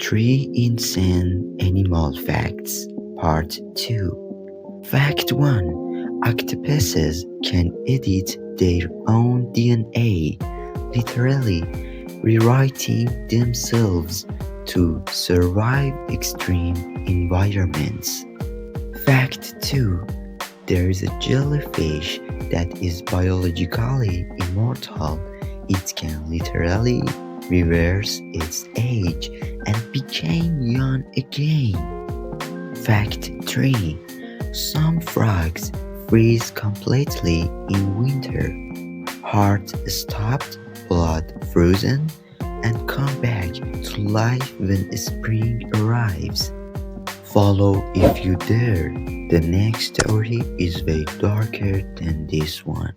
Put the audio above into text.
3 Insane Animal Facts Part 2. Fact 1. Octopuses can edit their own DNA, literally rewriting themselves to survive extreme environments. Fact 2. There is a jellyfish that is biologically immortal. It can literally reverse its age and become young again. Fact 3. Some frogs freeze completely in winter. Heart stopped, blood frozen, and come back to life when spring arrives. Follow if you dare. The next story is way darker than this one.